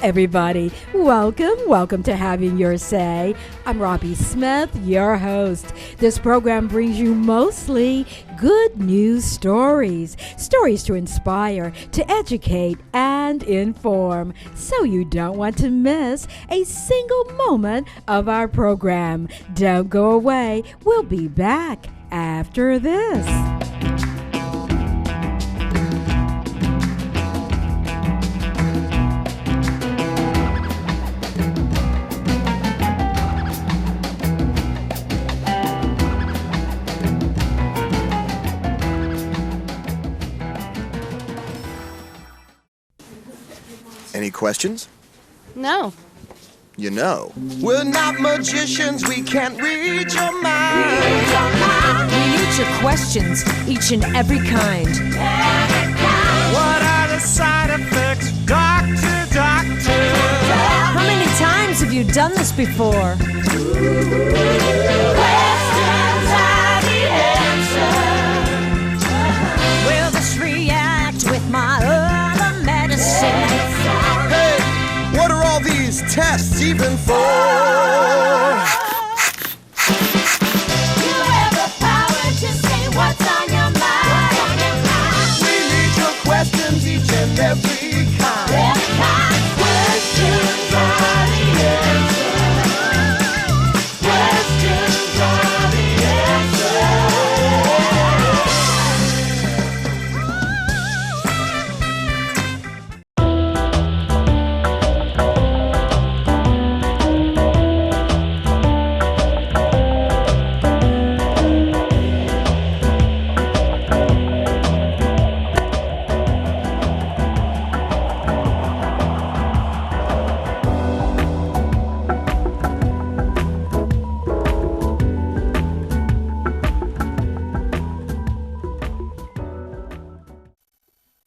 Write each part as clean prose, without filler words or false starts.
everybody. Welcome to Having Your Say. I'm Robbie Smith, your host. This program brings you mostly good news stories. Stories to inspire, to educate, and inform. So you don't want to miss a single moment of our program. Don't go away. We'll be back after this. Any questions? No. You know. We're not magicians, we can't read your mind. We need your questions, each and every kind. What are the side effects, doctor, doctor? How many times have you done this before? Questions are the answer. Will this react with my other medicine? Hey, what are all these tests even for? You have the power to say what's on your mind. We need your questions, each and every kind. Questions are the answer. Questions are the answer.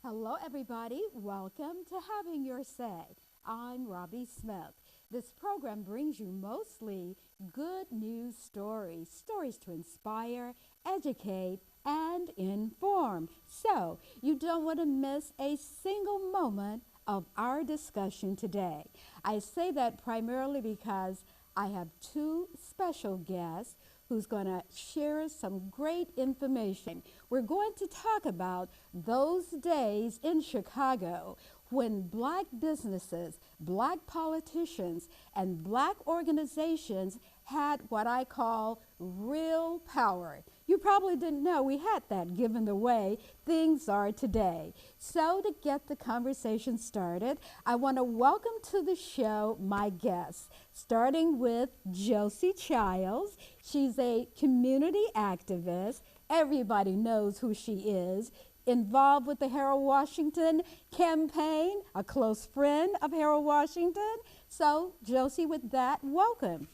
Hello, everybody. Welcome to Having Your Say. I'm Robbie Smith. This program brings you mostly good news stories, stories to inspire, educate, and inform. So you don't want to miss a single moment of our discussion today. I say that primarily because I have two special guests who's going to share some great information. We're going to talk about those days in Chicago when black businesses, black politicians, and black organizations had what I call real power. You probably didn't know we had that given the way things are today. So to get the conversation started, I want to welcome to the show my guests, starting with Josie Childs. She's a community activist. Everybody knows who she is. Involved with the Harold Washington campaign, a close friend of Harold Washington. So, Josie, with that, welcome.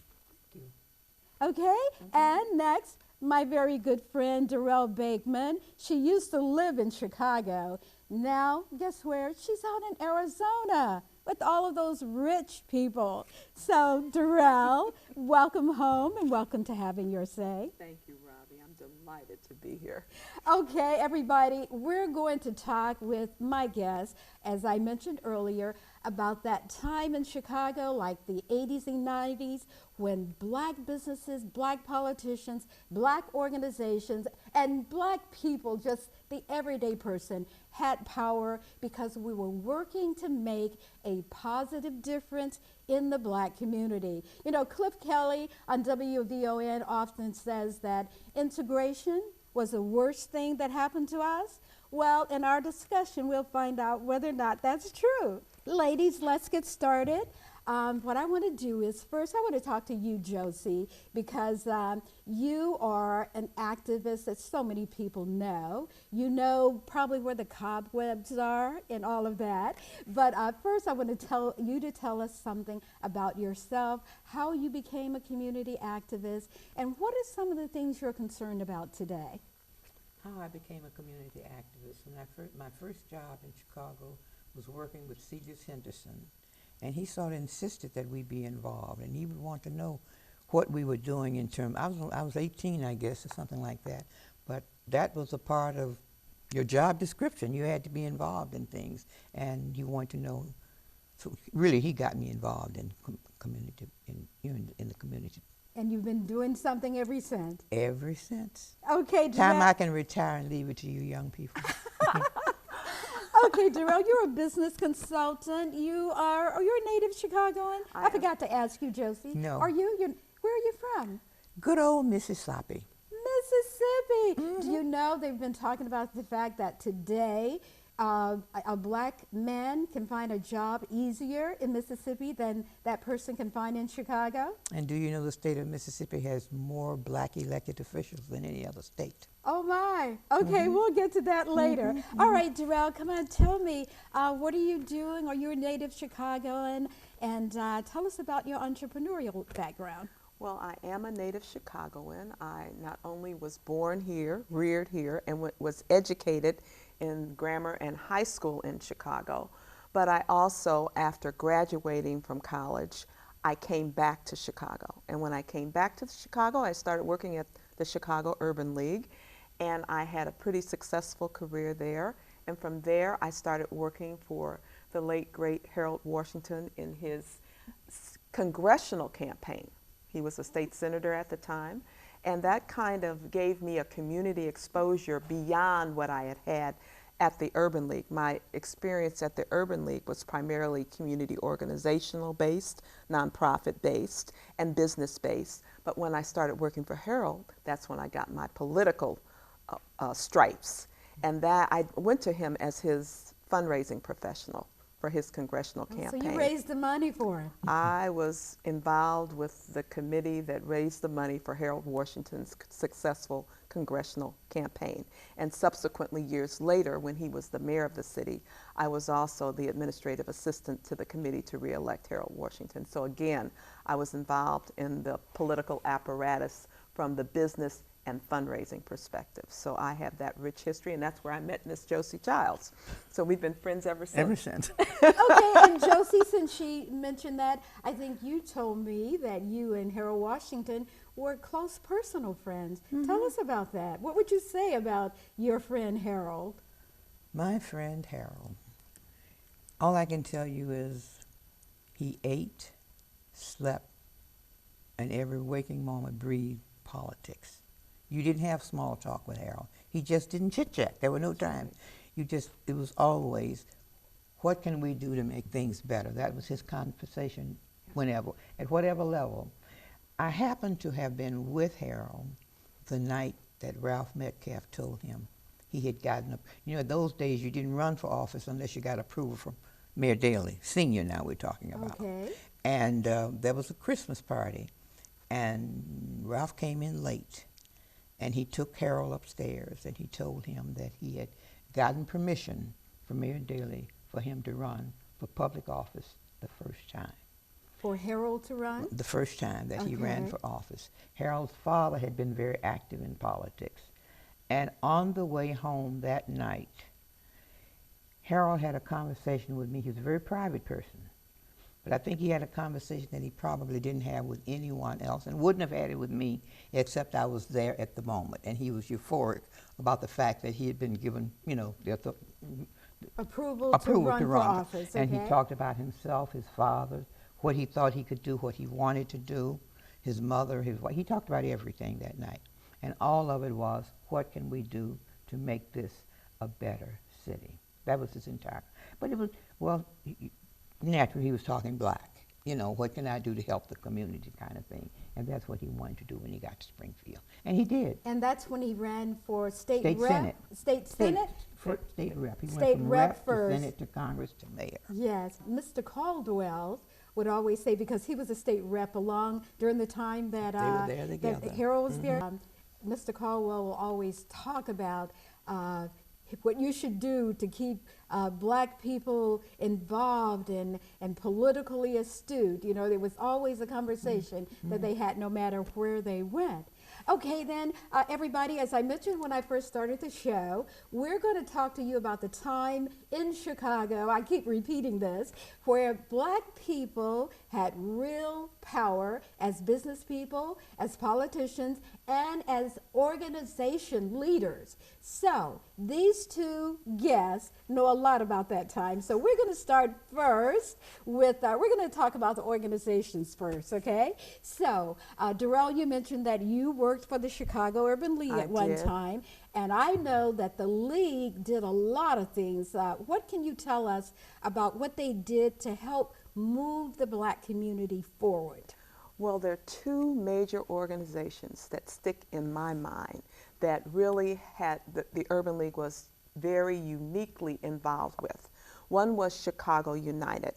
Thank you. Okay, and next, my very good friend, Darrell Bakeman. She used to live in Chicago. Now, guess where? She's out in Arizona with all of those rich people. So, Darrell, welcome home and welcome to Having Your Say. Thank you, Robbie. I'm delighted to be here. Okay, everybody, we're going to talk with my guest, as I mentioned earlier, about that time in Chicago, like the 80s and 90s, when black businesses, black politicians, black organizations, and black people, just the everyday person, had power because we were working to make a positive difference in the black community. You know, Cliff Kelly on WVON often says that integration was the worst thing that happened to us. Well, in our discussion, we'll find out whether or not that's true. Ladies, let's get started. What I want to do is first I want to talk to you, Josie, because you are an activist that so many people know. You know probably where the cobwebs are and all of that. But first I want to tell you to tell us something about yourself, how you became a community activist, and what are some of the things you're concerned about today? How I became a community activist. My first job in Chicago was working with C.J. Henderson. And he sort of insisted that we be involved, and he would want to know what we were doing in terms. I was 18, I guess, or something like that. But that was a part of your job description. You had to be involved in things, and you want to know So really, he got me involved in community, in the community And you've been doing something ever since. ever since. Okay, Time Darrell. I can retire and leave it to you young people. Okay, Darrell, you're a business consultant. Are you a native Chicagoan? I forgot to ask you, Josie. No. Are you? Where are you from? Good old Mississippi. Mississippi. Do you know they've been talking about the fact that today a black man can find a job easier in Mississippi than that person can find in Chicago? And do you know the state of Mississippi has more black elected officials than any other state? Oh my. Okay, we'll get to that later. All right, Darrell, come on, tell me, what are you doing? Are you a native Chicagoan? And tell us about your entrepreneurial background. Well, I am a native Chicagoan. I not only was born here, reared here, and was educated in grammar and high school in Chicago, but I also, after graduating from college, I came back to Chicago. And when I came back to Chicago, I started working at the Chicago Urban League, and I had a pretty successful career there. And from there, I started working for the late, great Harold Washington in his congressional campaign. He was a state senator at the time, and that kind of gave me a community exposure beyond what I had had at the Urban League. My experience at the Urban League was primarily community organizational based, nonprofit based, and business based. But when I started working for Harold, that's when I got my political stripes. And that I went to him as his fundraising professional for his congressional campaign. So you raised the money for him. I was involved with the committee that raised the money for Harold Washington's successful congressional campaign. And subsequently, years later, when he was the mayor of the city, I was also the administrative assistant to the committee to re-elect Harold Washington. So again, I was involved in the political apparatus from the business and fundraising perspective. So I have that rich history, and that's where I met Miss Josie Childs. So we've been friends ever since. Ever since. Okay, and Josie, since she mentioned that, I think you told me that you and Harold Washington were close personal friends. Tell us about that. What would you say about your friend Harold? My friend Harold, all I can tell you is he ate, slept, and every waking moment breathed politics. You didn't have small talk with Harold. He just didn't chit-chat. There were no times. It was always, what can we do to make things better? That was his conversation whenever, at whatever level. I happened to have been with Harold the night that Ralph Metcalf told him he had gotten in those days you didn't run for office unless you got approval from Mayor Daley, senior now we're talking about. Okay. And there was a Christmas party, and Ralph came in late. And he took Harold upstairs, and he told him that he had gotten permission from Mayor Daley for him to run for public office the first time. For Harold to run? The first time that he ran Okay. for office. Harold's father had been very active in politics. And on the way home that night, Harold had a conversation with me. He was a very private person. But I think he had a conversation that he probably didn't have with anyone else and wouldn't have had it with me except I was there at the moment. And he was euphoric about the fact that he had been given, the Approval to run for office, And okay. he talked about himself, his father, what he thought he could do, what he wanted to do, his mother, his wife. He talked about everything that night. And all of it was, what can we do to make this a better city? That was his entire, but it was, naturally, he was talking black. What can I do to help the community kind of thing. And that's what he wanted to do when he got to Springfield. And he did. And that's when he ran for state rep? Senate. State Senate? State rep. He State went from rep rep first. to Senate to Congress to mayor. Yes. Mr. Caldwell would always say, because he was a state rep along during the time that, They were there that together. Harold was there. Mr. Caldwell will always talk about what you should do to keep black people involved and politically astute. There was always a conversation that they had no matter where they went. Okay, then, everybody, as I mentioned when I first started the show, we're going to talk to you about the time in Chicago, I keep repeating this, where black people had real power as business people, as politicians, and as organization leaders. So, these two guests know a lot about that time. So we're going to start first with, we're going to talk about the organizations first, okay? So, Darrell, you mentioned that you worked for the Chicago Urban League I at one did. time, and I know that the league did a lot of things. What can you tell us about what they did to help move the Black community forward? Well, there are two major organizations that stick in my mind that really had the Urban League was very uniquely involved with. One was Chicago United,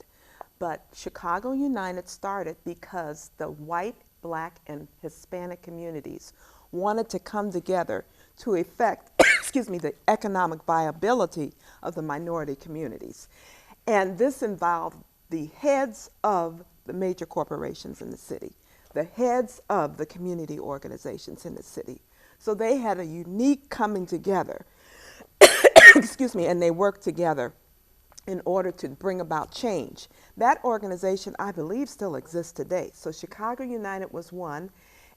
but Chicago United started because the white, Black, and Hispanic communities wanted to come together to effect, excuse me, the economic viability of the minority communities. And this involved the heads of the major corporations in the city, the heads of the community organizations in the city. So they had a unique coming together, excuse me, and they worked together in order to bring about change. That organization, I believe, still exists today. So Chicago United was one,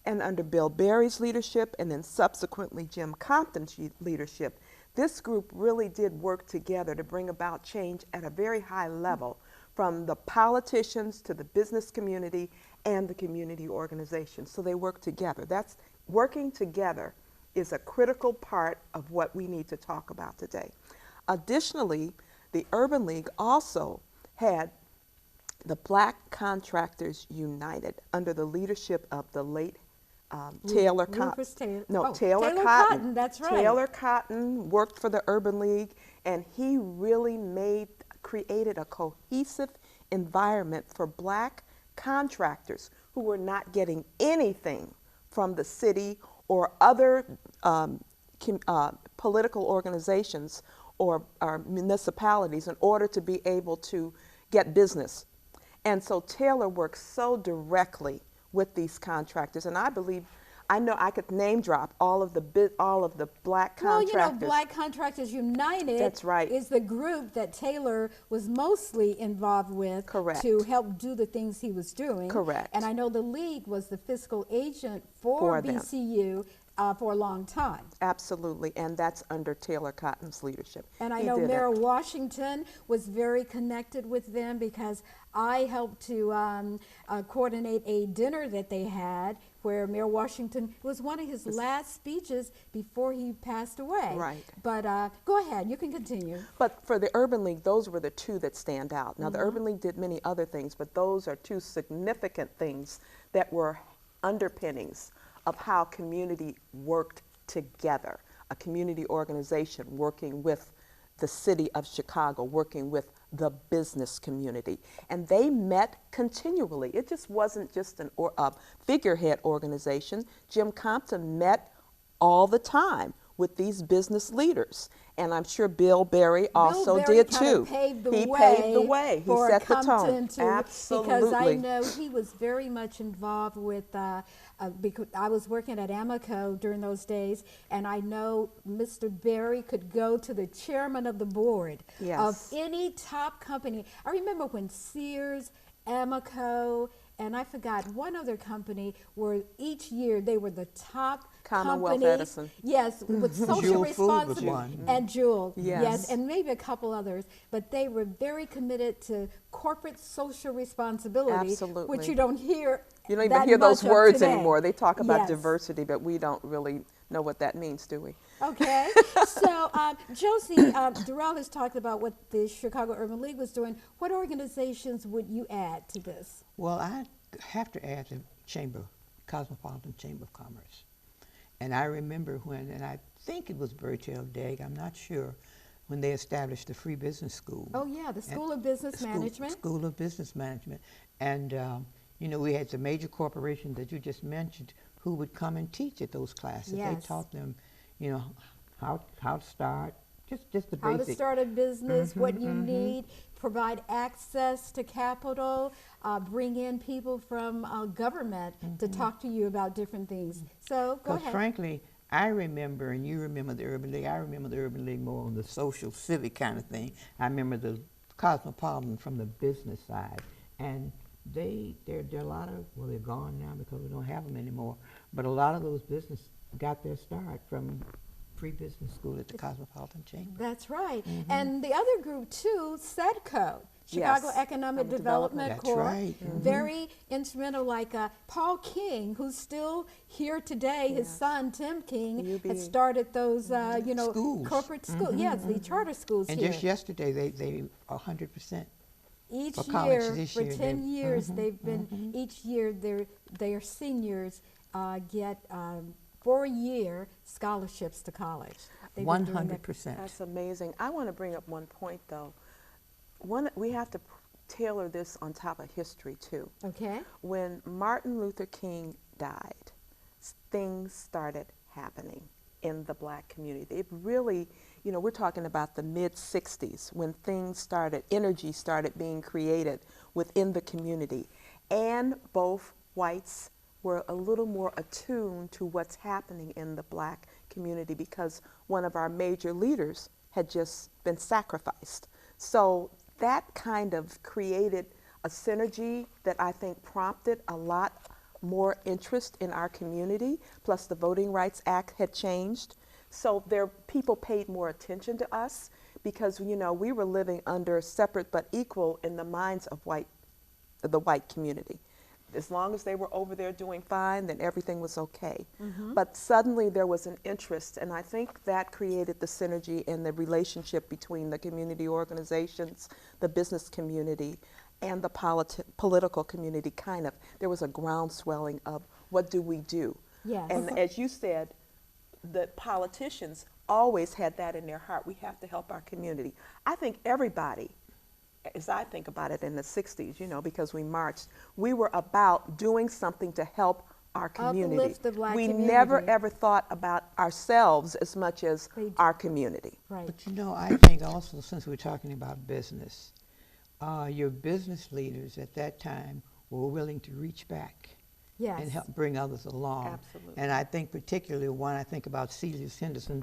and under Bill Berry's leadership and then subsequently Jim Compton's leadership, this group really did work together to bring about change at a very high level, from the politicians to the business community and the community organizations. So they work together. That's working together is a critical part of what we need to talk about today. Additionally, the Urban League also had the Black Contractors United under the leadership of the late Taylor Cotton. Rufus Taylor. No, Oh, Taylor Taylor Cotton. Cotton, that's right. Taylor Cotton worked for the Urban League, and he really created a cohesive environment for Black contractors who were not getting anything from the city or other political organizations or municipalities in order to be able to get business. And so Taylor works so directly with these contractors, and I know I could name drop all of the Black contractors. Well, you know, Black Contractors United, That's right, is the group that Taylor was mostly involved with, correct, to help do the things he was doing. Correct. And I know the league was the fiscal agent for them. BCU for a long time. Absolutely, and that's under Taylor Cotton's leadership. And I He know did Mayor it. Washington was very connected with them, because I helped to coordinate a dinner that they had where Mayor Washington, it was one of his last speeches before he passed away. Right. But go ahead, you can continue. But for the Urban League, those were the two that stand out. Now, the Urban League did many other things, but those are two significant things that were underpinnings of how community worked together. A community organization working with the city of Chicago, working with the business community. And they met continually. It just wasn't just a figurehead organization. Jim Compton met all the time with these business leaders. And I'm sure Bill Berry also did too. He paved the way. He set the tone. Absolutely. Because I know he was very much involved with, because I was working at Amoco during those days, and I know Mr. Berry could go to the chairman of the board of any top company. I remember when Sears, Amoco, and I forgot one other company were each year they were the top Commonwealth company. Edison. Yes, with social Jewel Food was responsibility. one. And Jewel. Yes. And maybe a couple others. But they were very committed to corporate social responsibility, Absolutely. which you don't hear. You don't even that hear those much of words today. anymore. They talk about Yes. diversity, but we don't really know what that means, do we? Okay. So, Josie, Darrell has talked about what the Chicago Urban League was doing. What organizations would you add to this? Well, I have to add the Cosmopolitan Chamber of Commerce. And I remember when, and I think it was Bertel Degg, I'm not sure, when they established the Free Business School. Oh, yeah, the School of Business Management. School of Business Management. And, you know, we had the major corporations that you just mentioned who would come and teach at those classes. Yes. They taught them, you know, how to start, just the How basic. to start a business, what you need, provide access to capital, bring in people from government to talk to you about different things. So go ahead. Frankly, I remember, and you remember the Urban League, I remember the Urban League more on the social, civic kind of thing. I remember the Cosmopolitan from the business side. And there are a lot of, well, they're gone now because we don't have them anymore, but a lot of those businesses got their start from free business school at the Cosmopolitan Chamber. That's right. And the other group too, SEDCO, Chicago Yes. Economic Development That's Corps, right. very instrumental, like Paul King, who's still here today. His son, Tim King, had UB. started those, Schools. corporate schools. Yes, the charter schools And here. just yesterday, they 100%. Each for college year, this for year, 10 they- years, they've been, each year their seniors get 4-year scholarships to college. They've been doing that. 100%. That's amazing. I want to bring up one point, though. We have to tailor this on top of history, too. Okay. When Martin Luther King died, things started happening in the black community. It really, we're talking about the mid-'60s when things started, energy started being created within the community. And both whites were a little more attuned to what's happening in the black community because one of our major leaders had just been sacrificed. So that kind of created a synergy that I think prompted a lot more interest in our community, plus the Voting Rights Act had changed. So people paid more attention to us because, we were living under separate but equal in the minds of the white community. As long as they were over there doing fine, then everything was okay. But suddenly there was an interest, and I think that created the synergy and the relationship between the community organizations, the business community, and the political community. There was a groundswelling of what do we do? Yes. And as you said, the politicians always had that in their heart. We have to help our community. I think everybody, as I think about it in the 60s, because we marched, we were about doing something to help our community. Uplift the black we community. never ever thought about ourselves as much as our community. Right. But I think also, since we're talking about business, your business leaders at that time were willing to reach back Yes. and help bring others along. Absolutely. And I think particularly when I think about Celius Henderson,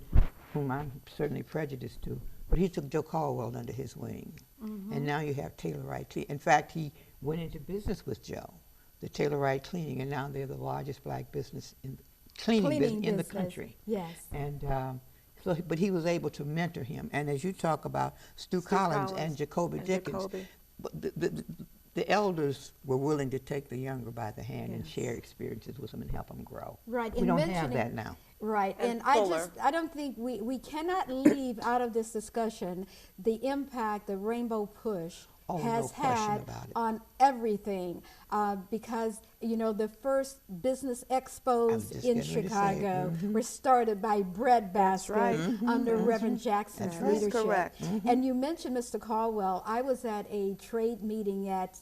whom I'm certainly prejudiced to, but he took Joe Caldwell under his wing. And now you have Taylor Wright Cleaning. In fact, he went into business with Joe, the Taylor Wright Cleaning, and now they're the largest black business in cleaning business in the country. Yes. And but he was able to mentor him. And as you talk about Stu Collins and Jacoby Dickens, Jacoby. but the elders were willing to take the younger by the hand and share experiences with them and help them grow. Right. We and don't have mentioning- that now. Right, And and Fuller. I don't think we cannot leave out of this discussion the impact the Rainbow Push Oh, has no question had about it. on everything, because the first business expos just in getting ready to say it. Chicago were started by breadbasket right. under Reverend Jackson's That's right. That's leadership. correct. And you mentioned Mr. Caldwell. I was at a trade meeting at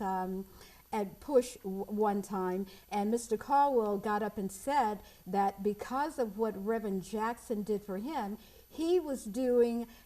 Push one time, and Mr. Caldwell got up and said that because of what Reverend Jackson did for him, he was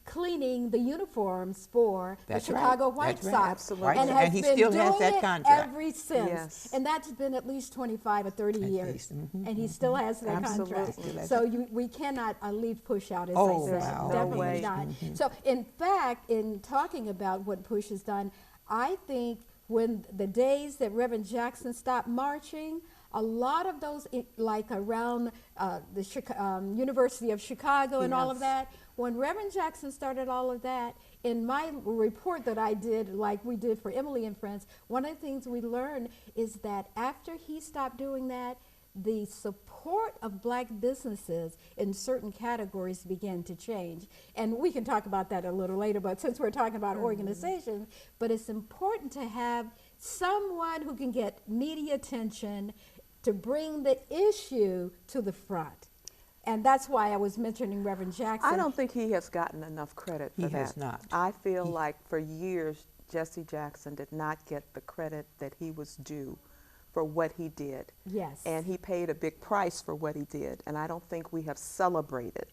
cleaning the uniforms for That's the right. Chicago White That's right. Sox, Absolutely. and Right. has And he been still has doing that it contract. ever since. Yes. And that's been at least 25 or 30 At years, least, and he still has that contract. Absolutely. So we cannot leave Push out, as Oh, I said. wow. Definitely No way. not. So in fact, in talking about what Push has done, I think when the days that Reverend Jackson stopped marching, a lot of those, like around the University of Chicago and all of Yes. that, when Reverend Jackson started all of that, in my report that I did, like we did for Emily and Friends, one of the things we learned is that after he stopped doing that, the support of black businesses in certain categories began to change. And we can talk about that a little later, but since we're talking about organizations, but it's important to have someone who can get media attention to bring the issue to the front. And that's why I was mentioning Reverend Jackson. I don't think he has gotten enough credit for He that. has not. I feel like for years, Jesse Jackson did not get the credit that he was due for what he did. Yes. And he paid a big price for what he did. And I don't think we have celebrated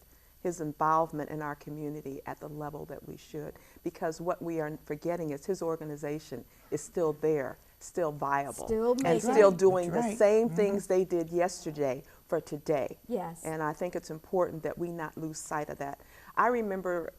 his involvement in our community at the level that we should, because what we are forgetting is his organization is still there, still viable, Still and making- still doing That's the right. same things they did yesterday for today. Yes. And I think it's important that we not lose sight of that. I remember,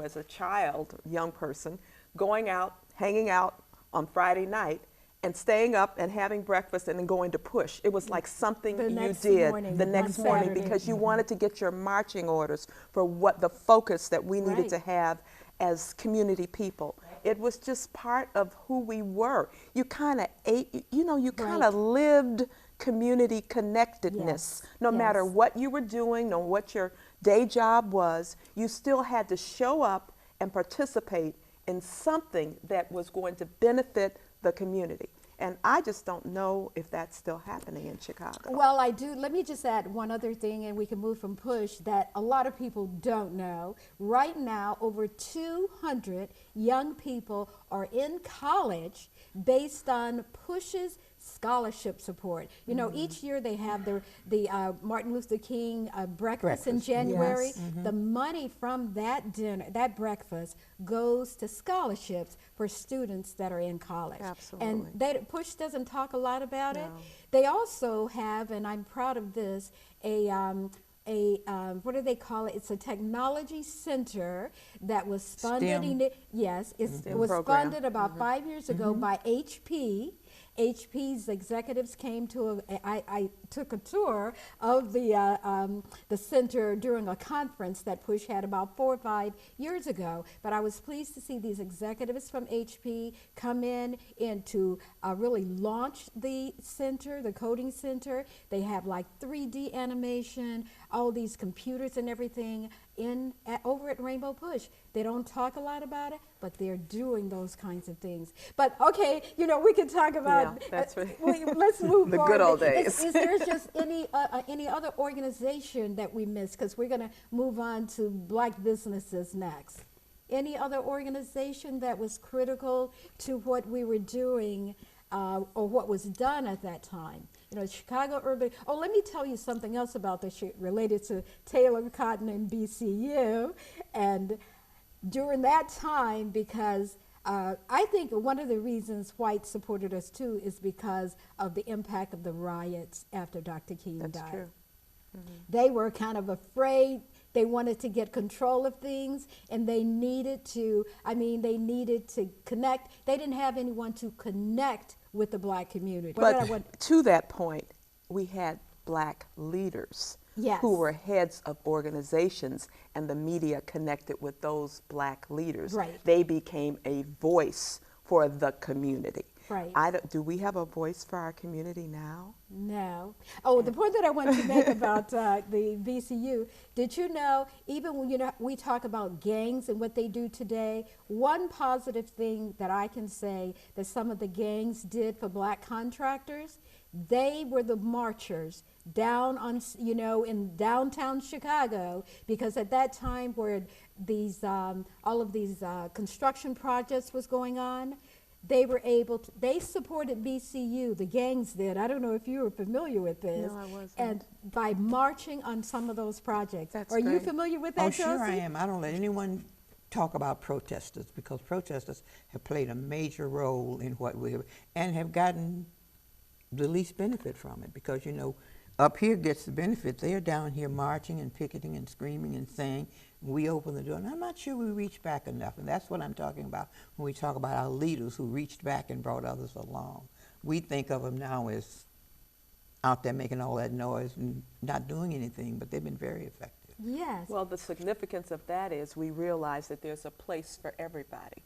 as a child, young person, going out, hanging out on Friday night, and staying up and having breakfast and then going to push. It was like something The you next did morning, the on next morning Saturday. because you wanted to get your marching orders for what the focus that we needed Right. to have as community people. It was just part of who we were. You kind of ate, you know, you kind of lived community connectedness. Yes, No matter yes. what you were doing, no what your day job was, you still had to show up and participate in something that was going to benefit the community. And I just don't know if that's still happening in Chicago. Well, I do. Let me just add one other thing, and we can move from PUSH that a lot of people don't know. Right now, over 200 young people are in college based on PUSH's scholarship support. You know, each year they have the Martin Luther King breakfast in January. Yes. The money from that dinner, that breakfast, goes to scholarships for students that are in college. Absolutely. And PUSH doesn't talk a lot about it. No. They also have, and I'm proud of this, a what do they call it? It's a technology center that was funded. STEM. Yes, it STEM was program. funded about 5 years ago by HP. HP's executives came to I took a tour of the center during a conference that PUSH had about 4 or 5 years ago. But I was pleased to see these executives from HP come in and to really launch the center, the coding center. They have like 3D animation, all these computers and everything over at Rainbow PUSH. They don't talk a lot about it, but they're doing those kinds of things. But okay, you know, we can talk about. Yeah, that's right. Let's move The on. good old days. Is there just any other organization that we missed? Because we're going to move on to Black businesses next. Any other organization that was critical to what we were doing or what was done at that time? You know, Chicago Urban. Oh, let me tell you something else about this related to Taylor, Cotton, and BCU. And during that time, because I think one of the reasons whites supported us too is because of the impact of the riots after Dr. King died. That's true. They were kind of afraid. They wanted to get control of things, and they needed to connect. They didn't have anyone to connect with the Black community. But to that point, we had Black leaders Yes. who were heads of organizations, and the media connected with those Black leaders. Right. They became a voice for the community. Right. Do we have a voice for our community now? No. Oh, the point that I wanted to make about the VCU, did you know, even when we talk about gangs and what they do today, one positive thing that I can say that some of the gangs did for Black contractors, they were the marchers down on, in downtown Chicago, because at that time where these all of these construction projects was going on, they were able to, they supported BCU, the gangs did. I don't know if you were familiar with this. No, I wasn't. And by marching on some of those projects. That's Are you great. familiar with that, Oh, sure I Josie? am. I don't let anyone talk about protesters, because protesters have played a major role in what we have, and have gotten the least benefit from it, because, up here gets the benefit. They're down here marching and picketing and screaming and saying, we open the door. And I'm not sure we reach back enough, and that's what I'm talking about when we talk about our leaders who reached back and brought others along. We think of them now as out there making all that noise and not doing anything, but they've been very effective. Yes. Well, the significance of that is we realize that there's a place for everybody.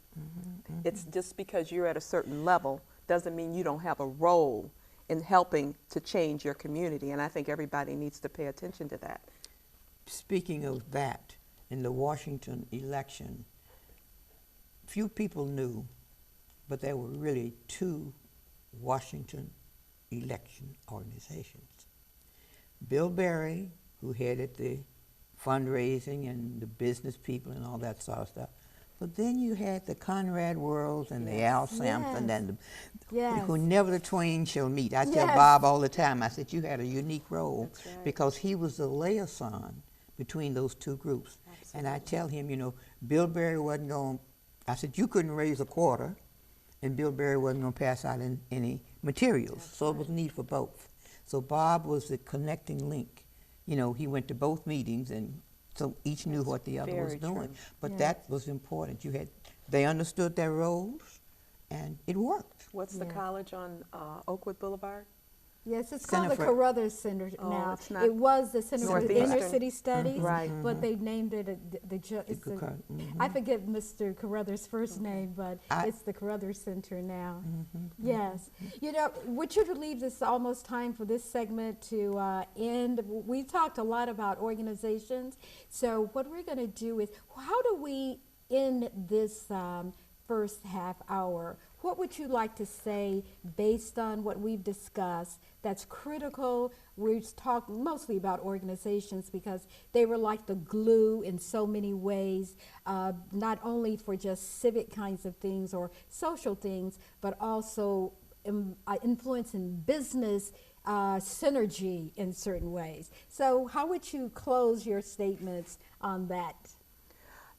It's just because you're at a certain level doesn't mean you don't have a role in helping to change your community, and I think everybody needs to pay attention to that. Speaking of that, in the Washington election, few people knew, but there were really two Washington election organizations. Bill Berry, who headed the fundraising and the business people and all that sort of stuff. But then you had the Conrad Worlds and the Al Sampson Yes. and Yes. who never the twain shall meet. I tell Yes. Bob all the time, I said, you had a unique role. That's right. Because he was the liaison between those two groups. And I tell him, Bill Berry wasn't going, I said, you couldn't raise a quarter, and Bill Berry wasn't going to pass out any materials. So it was need for both. So Bob was the connecting link. He went to both meetings, and so each knew what the other was very doing. true. But Yeah. that was important. They understood their roles, and it worked. What's the Yeah. college on Oakwood Boulevard? Yes, it's Center called the for- Carruthers Center Oh, now. it's not It was the Center for Northeastern. Inner City Studies, Right. but they named it it's the- I forget Mr. Carruthers' first name, but it's the Carruthers Center now. Yes. You know, which you believe this is almost time for this segment to end. We talked a lot about organizations. So what we're going to do is, how do we end this first half hour? What would you like to say based on what we've discussed that's critical? We've talked mostly about organizations because they were like the glue in so many ways, not only for just civic kinds of things or social things, but also influencing business synergy in certain ways. So how would you close your statements on that?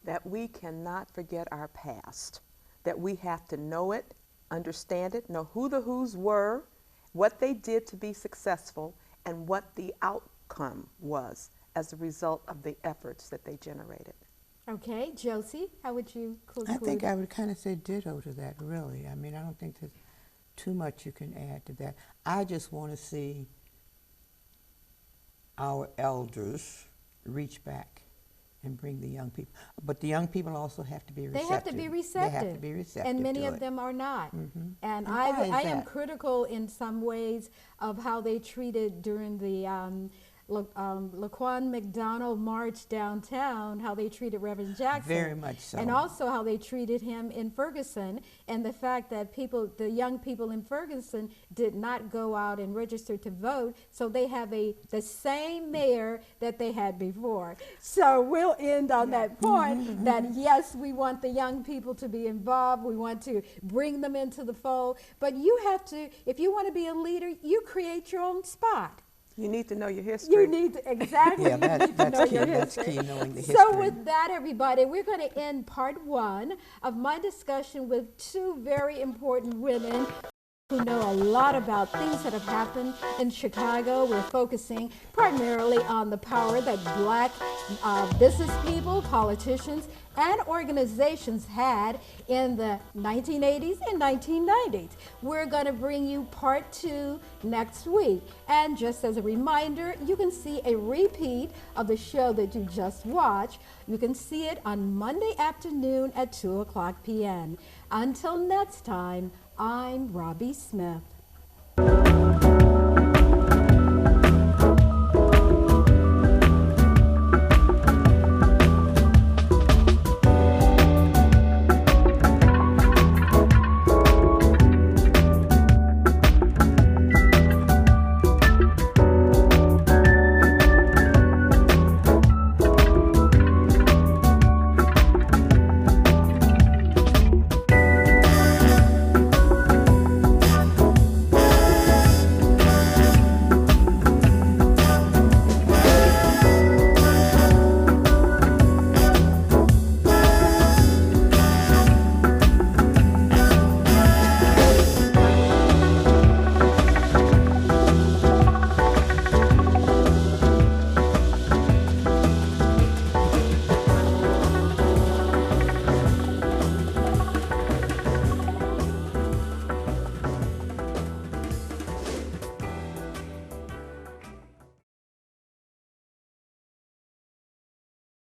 That we cannot forget our past, that we have to know it, understand it, know who the who's were, what they did to be successful, and what the outcome was as a result of the efforts that they generated. Okay, Josie, how would you conclude? I think I would kind of say ditto to that, really. I mean, I don't think there's too much you can add to that. I just want to see our elders reach back and bring the young people. But the young people also have to be receptive. They have to be receptive. They have to be receptive and many to of it. them are not. And why is I am that? critical in some ways of how they treated during the Laquan McDonald March downtown, how they treated Reverend Jackson. Very much so. And also how they treated him in Ferguson, and the fact that the young people in Ferguson did not go out and register to vote, so they have the same mayor that they had before. So we'll end on that point that yes, we want the young people to be involved, we want to bring them into the fold, but you have to, if you want to be a leader, you create your own spot. You need to know your history. You need to, exactly. Yeah, you need to that's know key. your That's history. key, knowing the So history. with that, everybody, we're going to end part one of my discussion with two very important women who know a lot about things that have happened in Chicago. We're focusing primarily on the power that black business people, politicians, and organizations had in the 1980s and 1990s. We're going to bring you part two next week. And just as a reminder, you can see a repeat of the show that you just watched. You can see it on Monday afternoon at 2:00 p.m. Until next time, I'm Robbie Smith.